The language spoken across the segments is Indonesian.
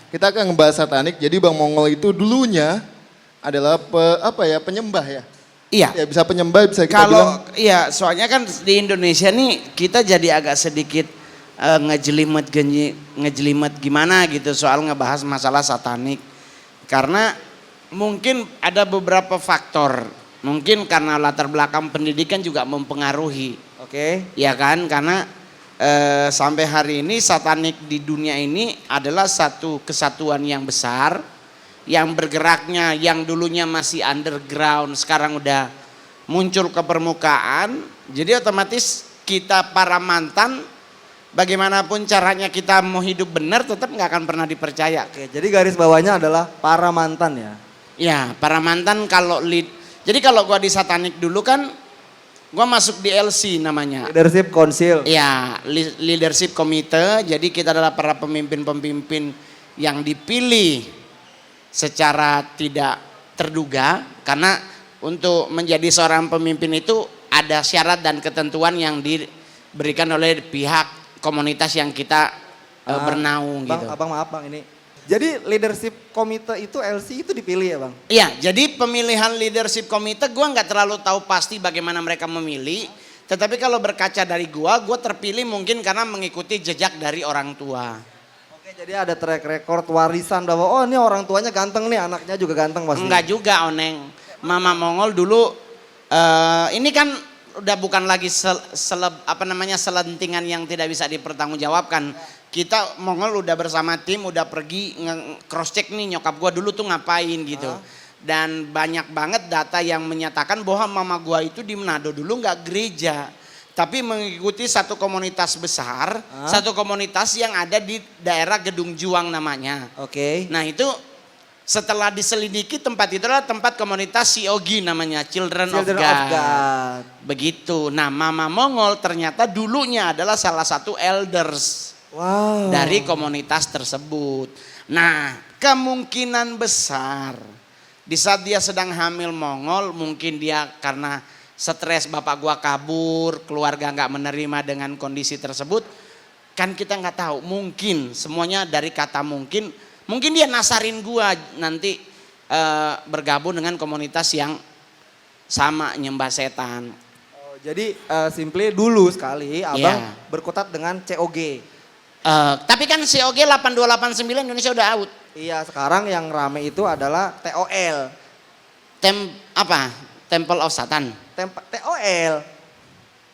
kita akan ngebahas satanik. Jadi Bang Mongol itu dulunya adalah penyembah ya. Iya. Ya bisa penyembah, bisa kita bilang. Iya, soalnya kan di Indonesia nih kita jadi agak sedikit ngejelimet gimana gitu soal ngebahas masalah satanik. Karena mungkin ada beberapa faktor. Mungkin karena latar belakang pendidikan juga mempengaruhi. Oke. Ya kan, karena sampai hari ini satanik di dunia ini adalah satu kesatuan yang besar yang bergeraknya, yang dulunya masih underground sekarang udah muncul ke permukaan. Jadi otomatis kita para mantan bagaimanapun caranya kita mau hidup benar tetap nggak akan pernah dipercaya. Oke, jadi garis bawahnya adalah para mantan ya. Ya, para mantan kalau jadi kalau gua di satanik dulu kan gua masuk di LC namanya. Leadership Council. Ya, leadership komite. Jadi kita adalah para pemimpin-pemimpin yang dipilih secara tidak terduga, karena untuk menjadi seorang pemimpin itu ada syarat dan ketentuan yang diberikan oleh pihak komunitas yang kita bernaung Bang, gitu. Abang maaf Bang ini. Jadi leadership komite itu LC itu dipilih ya Bang? Iya, jadi pemilihan leadership komite gua nggak terlalu tahu pasti bagaimana mereka memilih. Tetapi kalau berkaca dari gua terpilih mungkin karena mengikuti jejak dari orang tua. Oke, jadi ada track record warisan bahwa oh ini orang tuanya ganteng nih, anaknya juga ganteng pasti. Enggak juga Oneng. Mama Mongol dulu ini kan udah bukan lagi selentingan yang tidak bisa dipertanggungjawabkan. Kita Mongol udah bersama tim, udah pergi cross check nih nyokap gua dulu tuh ngapain gitu. Dan banyak banget data yang menyatakan bahwa mama gua itu di Manado dulu nggak gereja, tapi mengikuti satu komunitas besar, satu komunitas yang ada di daerah Gedung Juang namanya. Oke. Nah itu setelah diselidiki tempat itu adalah tempat komunitas COG namanya, Children of God. Begitu. Nah Mama Mongol ternyata dulunya adalah salah satu elders dari komunitas tersebut. Nah kemungkinan besar di saat dia sedang hamil Mongol, mungkin dia karena stres bapak gua kabur, keluarga nggak menerima dengan kondisi tersebut, kan kita nggak tahu. Mungkin semuanya dari kata mungkin dia nasarin gua nanti bergabung dengan komunitas yang sama nyembah setan. Oh, jadi simply dulu sekali abang berkutat dengan COG. Tapi kan COG 8289 Indonesia udah out. Iya, sekarang yang rame itu adalah TOL. Temple of Satan. TOL.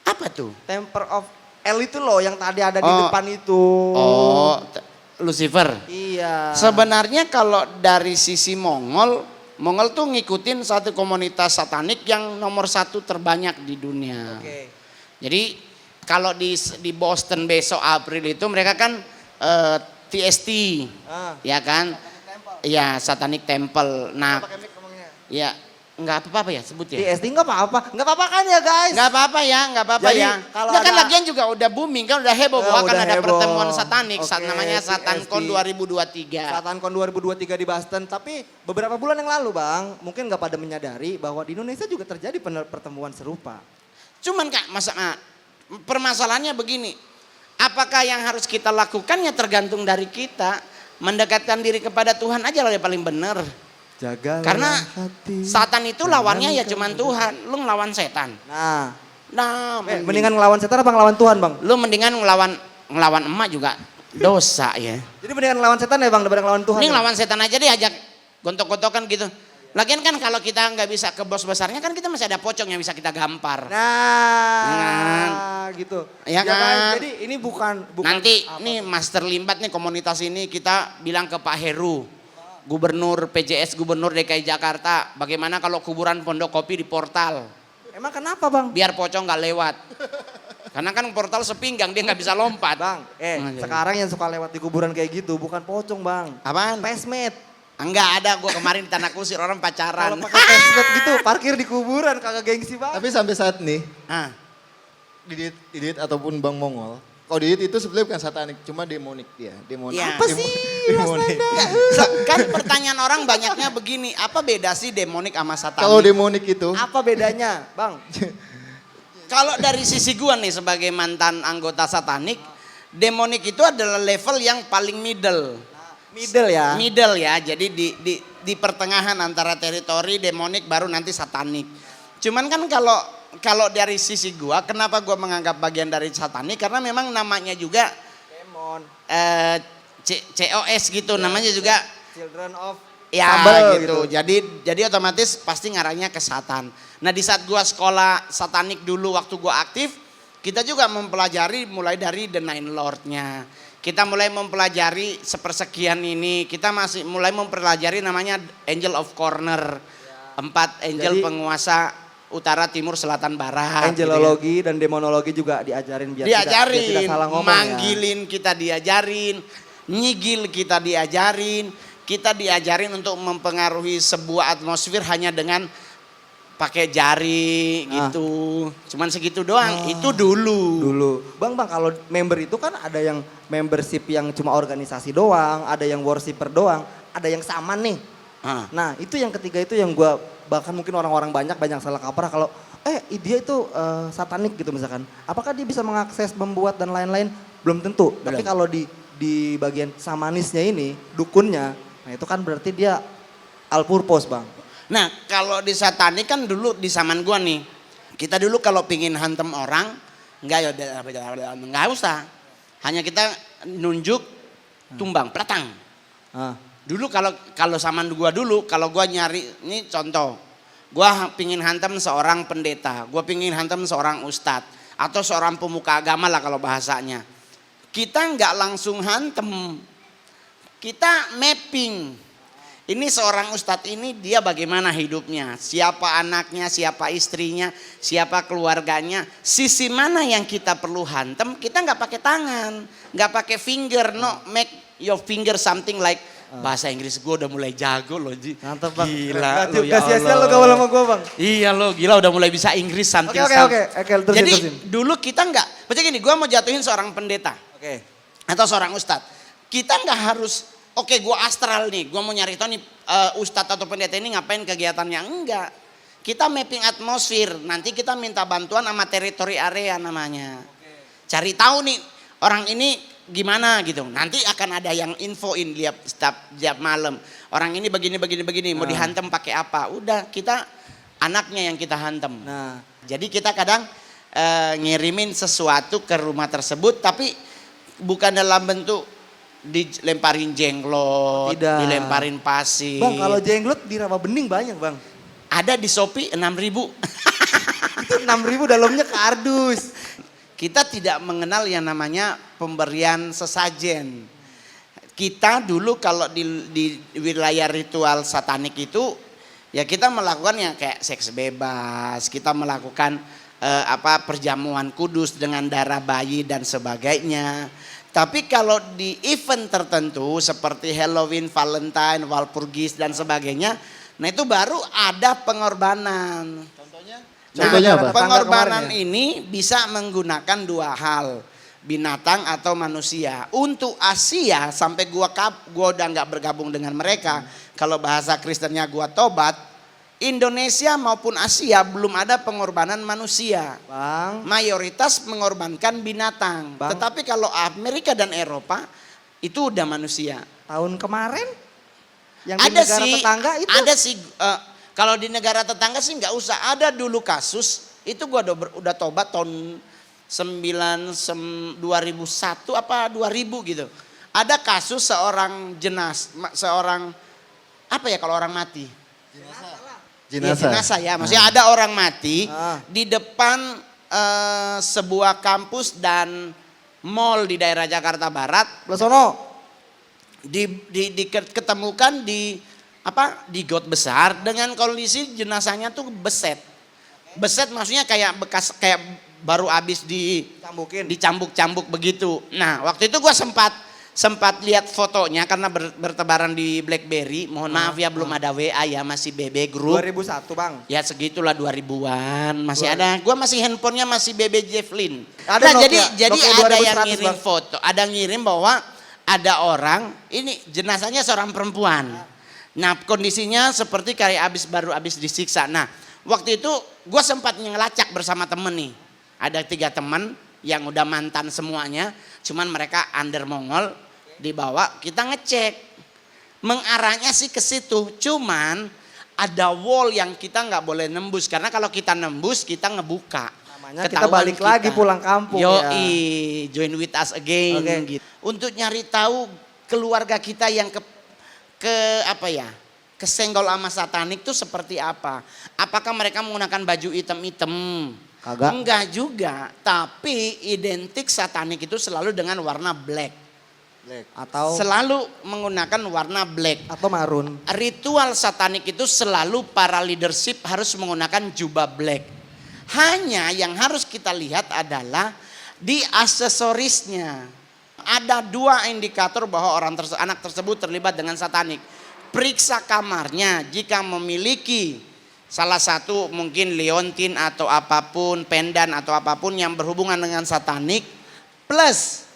Apa tuh? Temple of L itu loh yang tadi ada di depan itu. Oh, Lucifer. Iya. Sebenarnya kalau dari sisi Mongol tuh ngikutin satu komunitas satanik yang nomor 1 terbanyak di dunia. Oke. Jadi kalau di Boston besok April itu mereka kan TST, ya kan? Iya, Satanic Temple. Nah, ya nggak apa-apa ya sebut ya. TST nggak apa-apa kan ya guys? Nggak apa-apa Jadi, ya. kalau Nah, kan ada- lagian juga udah booming kan, udah heboh bahwa akan udah ada heboh. pertemuan satanik, Oke, namanya SatanCon TST. 2023. SatanCon 2023 di Boston. Tapi beberapa bulan yang lalu Bang, mungkin nggak pada menyadari bahwa di Indonesia juga terjadi pertemuan serupa. Cuman Kak, permasalahannya begini, apakah yang harus kita lakukan ya tergantung dari kita. Mendekatkan diri kepada Tuhan aja lah yang paling benar. Karena Satan itu lawannya ya cuman Tuhan. Lu ngelawan setan. Nah, mendingan mendingan ngelawan setan apa ngelawan Tuhan Bang? lu mendingan ngelawan emak juga dosa ya. Jadi mendingan ngelawan setan ya Bang daripada ngelawan Tuhan. Ini ya? ngelawan setan aja deh, ajak gontok-gontokan gitu. Lagian kan kalau kita nggak bisa ke bos besarnya kan kita masih ada pocong yang bisa kita gampar. Nah, gitu. Ya kan? Jadi ini bukan Nanti apa. nih Master Limbat nih komunitas ini kita bilang ke Pak Heru, Gubernur PJS Gubernur DKI Jakarta, bagaimana kalau kuburan Pondok Kopi di portal? Emang kenapa Bang? Biar pocong nggak lewat. Karena kan portal sepinggang dia nggak bisa lompat. Bang, sekarang yang suka lewat di kuburan kayak gitu bukan pocong Bang. Apaan? Pesmet. Enggak ada, gue kemarin di Tanah Kusir orang pacaran. Kalau pakai pesmet gitu parkir di kuburan kagak gengsi banget. Tapi sampai saat ini, Ah, Didit ataupun Bang Mongol, kalau Didit itu sebenarnya bukan satanik, cuma demonik dia. Demonik. Ya. Apa sih? Demonik. kan pertanyaan orang banyaknya begini, apa beda sih demonik sama satanik? Kalau demonik itu, Apa bedanya Bang? Kalau dari sisi gua nih sebagai mantan anggota satanik, demonik itu adalah level yang paling middle. Middle ya. Middle ya, jadi di pertengahan antara teritori demonik baru nanti satanik. Cuman kan kalau dari sisi gua, kenapa gua menganggap bagian dari satanik? Karena memang namanya juga Demon. COS gitu, namanya juga Children of ya Sambal gitu. Jadi otomatis pasti ngarahnya ke satan. Nah di saat gua sekolah satanik dulu waktu gua aktif, kita juga mempelajari mulai dari The Nine Lord-nya. Kita mulai mempelajari sepersekian ini, kita masih mulai mempelajari namanya Angel of Corner. 4 angel Jadi, penguasa utara, timur, selatan, barat. Angelologi dan demonologi juga diajarin biar tidak salah ngomong manggilin kita diajarin, nyigil kita diajarin untuk mempengaruhi sebuah atmosfer hanya dengan pakai jari gitu. Cuman segitu doang, itu dulu. Bang, kalau member itu kan ada yang membership yang cuma organisasi doang, ada yang worshiper doang, ada yang saman nih. Nah itu yang ketiga itu yang gue, bahkan mungkin orang-orang banyak salah kaprah kalau dia itu satanik gitu misalkan. Apakah dia bisa mengakses, membuat dan lain-lain? Belum tentu. Tapi kalau di bagian samanisnya ini, dukunnya, nah itu kan berarti dia all purpose bang. Nah kalau di satanik kan dulu di zaman gua nih, kita dulu kalau pingin hantem orang, nggak usah. Hanya kita nunjuk tumbang, pelatang. Dulu kalau zaman gua dulu, kalau gua nyari, ini contoh, gua pingin hantem seorang pendeta, gua pingin hantem seorang ustadz, atau seorang pemuka agama lah kalau bahasanya. Kita nggak langsung hantem, kita mapping. Ini seorang ustadz ini dia bagaimana hidupnya, siapa anaknya, siapa istrinya, siapa keluarganya, sisi mana yang kita perlu hantem, kita nggak pakai tangan, nggak pakai finger, no make your finger something like bahasa Inggris gue udah mulai jago loh Ji. Mantap bang. Gila lo ya Kasih hasil lo Allah. gaul sama gue bang. Iya lo gila udah mulai bisa Inggris something. Oke. Jadi dulu kita nggak, maksudnya gini, gue mau jatuhin seorang pendeta. Oke. Atau seorang ustadz. Kita nggak harus, oke gue astral nih, gue mau nyari tahu nih ustadz atau pendeta ini ngapain kegiatannya. Enggak. Kita mapping atmosfer, nanti kita minta bantuan sama teritori area namanya. Cari tahu nih orang ini gimana gitu. Nanti akan ada yang infoin tiap malam. Orang ini begini, mau dihantam pakai apa. Udah kita anaknya yang kita hantam. Nah, jadi kita kadang ngirimin sesuatu ke rumah tersebut tapi bukan dalam bentuk dilemparin jenglot, Tidak. dilemparin pasir. bang kalau jenglot di Rawa Bening banyak bang. Ada di Shopee 6.000. Itu 6.000 dalamnya kardus. Kita tidak mengenal yang namanya pemberian sesajen. Kita dulu kalau di wilayah ritual satanik itu ya kita melakukan yang kayak seks bebas, kita melakukan perjamuan kudus dengan darah bayi dan sebagainya. Tapi kalau di event tertentu seperti Halloween, Valentine, Walpurgis dan sebagainya, nah itu baru ada pengorbanan. Contohnya apa? Pengorbanan ini bisa menggunakan 2 hal, binatang atau manusia. Untuk Asia sampai gua udah nggak bergabung dengan mereka, kalau bahasa Kristennya gua tobat, Indonesia maupun Asia belum ada pengorbanan manusia. Bang. Mayoritas mengorbankan binatang. Bang. Tetapi kalau Amerika dan Eropa itu udah manusia. Tahun kemarin yang Ada di negara sih, tetangga itu ada sih. Kalau di negara tetangga sih nggak usah. Ada dulu kasus itu gua udah tobat tahun 2001 apa 2000 gitu. Ada kasus seorang seorang apa ya kalau orang mati? Jenazah ya. Maksudnya ada orang mati di depan sebuah kampus dan mall di daerah Jakarta Barat. Blesono. Diketemukan di got besar dengan kondisi jenazahnya tuh beset. Beset maksudnya kayak bekas kayak baru habis dicambuk-cambuk begitu. Nah, waktu itu gua sempat lihat fotonya karena bertebaran di BlackBerry. Mohon maaf ya belum ada WA ya, masih BB Group. 2001 bang. Ya segitulah 2000-an. Masih ada. Gua masih handphonenya masih BB Javelin. Ada Nah, Nokia, jadi Nokia ada yang 2100, ngirim Bang. foto, ada ngirim bahwa ada orang, ini jenazahnya seorang perempuan. Nah, kondisinya seperti kayak baru habis disiksa. Nah, waktu itu gue sempat ngelacak bersama temen nih. Ada 3 teman yang udah mantan semuanya, cuman mereka under Mongol, dibawa kita ngecek. mengarahnya sih ke situ. Cuman ada wall yang kita nggak boleh nembus. Karena kalau kita nembus kita ngebuka. Namanya kita balik lagi pulang kampung Yoi, join with us again. Oke. Gitu. Untuk nyari tahu keluarga kita yang kesenggol sama satanik itu seperti apa? Apakah mereka menggunakan baju hitam-hitam? Kagak. Enggak juga, tapi identik satanik itu selalu dengan warna black. Atau Selalu menggunakan warna black. atau marun. Ritual satanik itu selalu para leadership harus menggunakan jubah black. Hanya yang harus kita lihat adalah di aksesorisnya. Ada 2 indikator bahwa anak tersebut terlibat dengan satanik. Periksa kamarnya, jika memiliki salah satu mungkin liontin atau apapun, pendan atau apapun yang berhubungan dengan satanik, plus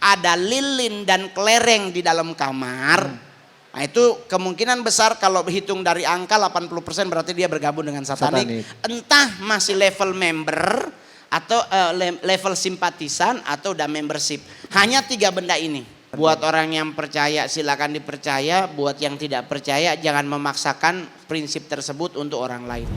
ada lilin dan kelereng di dalam kamar. Nah itu kemungkinan besar kalau hitung dari angka 80% berarti dia bergabung dengan satanik. Entah masih level member atau level simpatisan atau udah membership. Hanya 3 benda ini. Buat orang yang percaya silakan dipercaya, buat yang tidak percaya jangan memaksakan prinsip tersebut untuk orang lain.